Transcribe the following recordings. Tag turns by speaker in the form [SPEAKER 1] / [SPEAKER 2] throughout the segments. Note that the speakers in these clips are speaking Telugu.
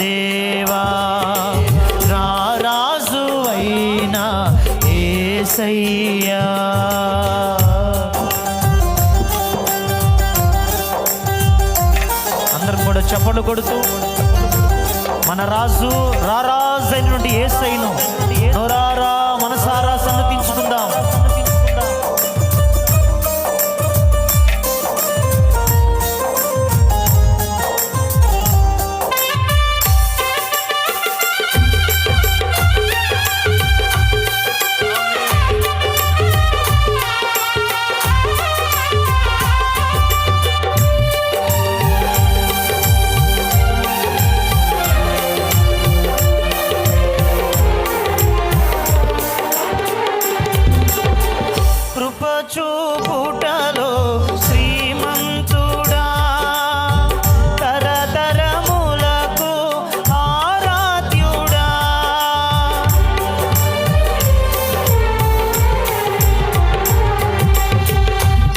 [SPEAKER 1] దేవా రారాజు అయినా యేసయ్యా. అందరం కూడా చప్పట్లు కొడుతూ మన రాజు రారాజు అయినటువంటి యేసయ్యను నోరారా మనసారా సన్నతించుకుందాం. చూపుటలో శ్రీమంతుడా తరతరములకు ఆరాధ్యుడా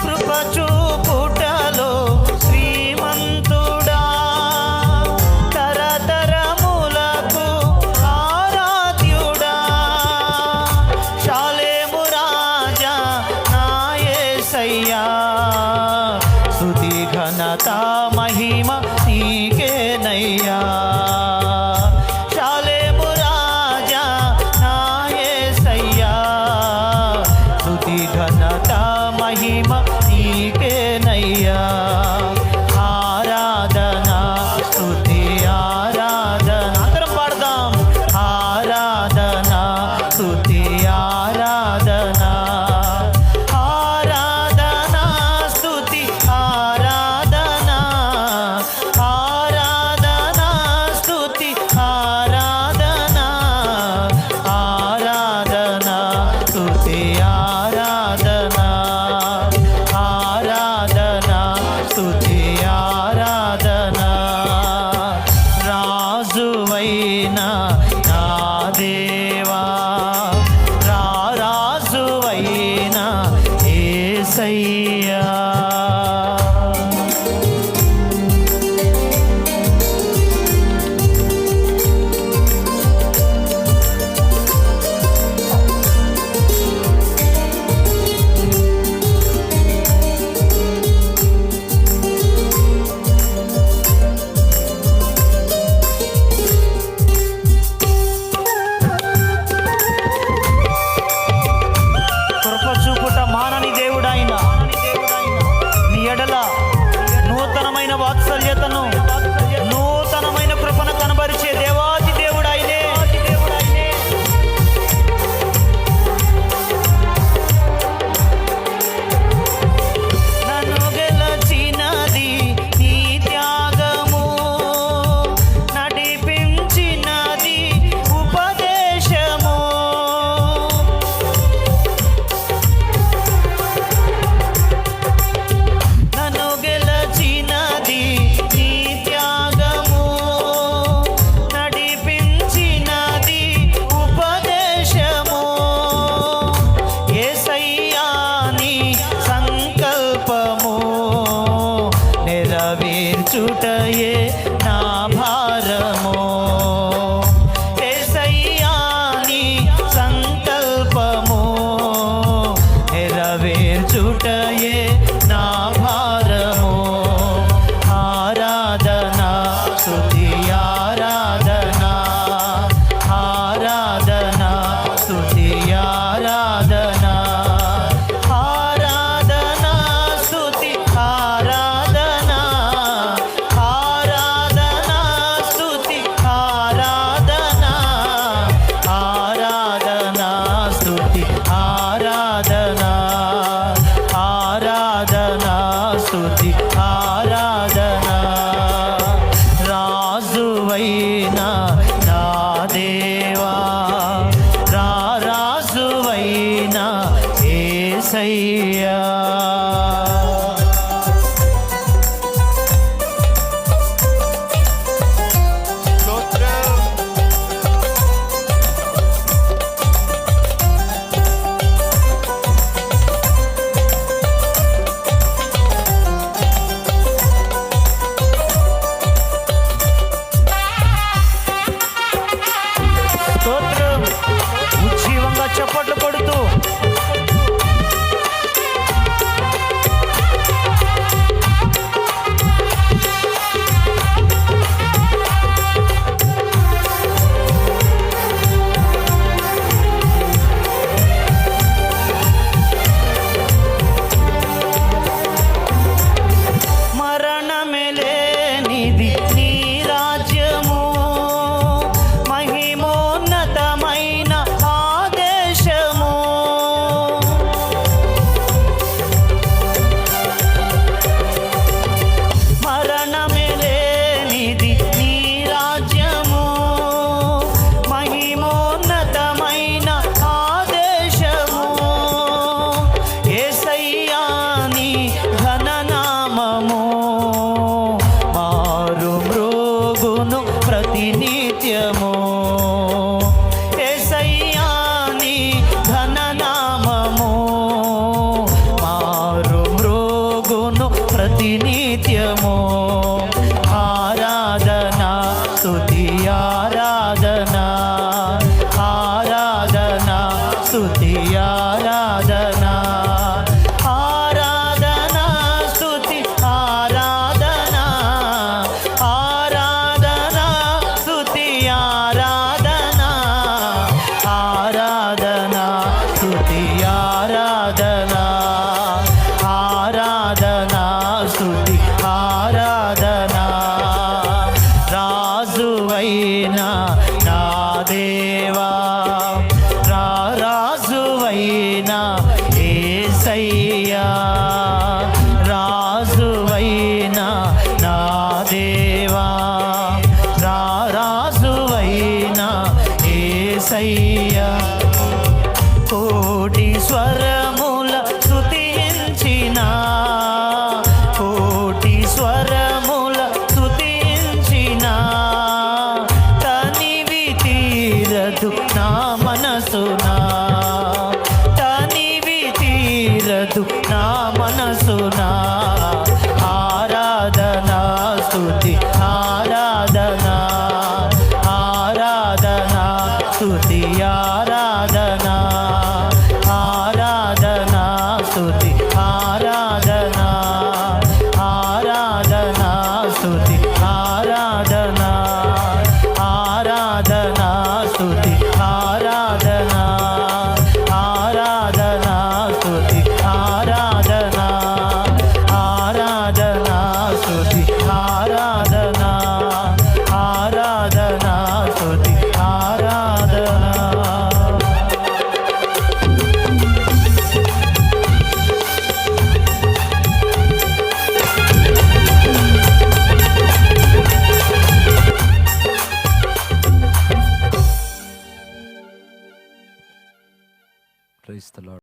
[SPEAKER 1] కృప చూపుటలో శ్రీమంతుడా తరతరములకు ఆరాధ్యుడా శాలేము రాజా యేసయ్యా స్తుతి ఘనత మహిమ నీకేనయ్యా. శాలేము రాజా నా యేసయ్యా స్తుతి ఘనత మహిమ నీకేనయ్యా. ఆరాధనా స్తుతి ఆరాధన అందరం పాడదాం. ఆరాధనా స్తుతి ఆరాధనా రాజువైనా నా దేవా రాజువైనా యేసయ్యా. మానని దేవుడైన నీ ఎడల నూతనమైన వాత్సల్యతను నూతనమైన కృపను కనబరిచే దేవాది దేవుడైనే. నన్ను గెలచినది నీ త్యాగము నడిపించినది ఉపదేశము. నెరవేర్చుటయే నా భారము యేసయ్యా నీ సంకల్పము నెరవేర్చుటయే నా భారము. ఆరాధనా స్తుతి ఆరాధనా ఆరాధనా స్తుతి ఆరాధనా ఆరాధనా స్తుతి ఆరాధనా ఆరాధనా స్తుతి నా దేవా రారాజువైనా యేసయ్యా కోటి స్వరముల స్తుతించిన కోటి స్వరముల స్తుతించిన తనివి తీరదు నా మనసునా తనివి తీరదు నా మనసునా ఆరాధనా స్తుతి ఆరాధనా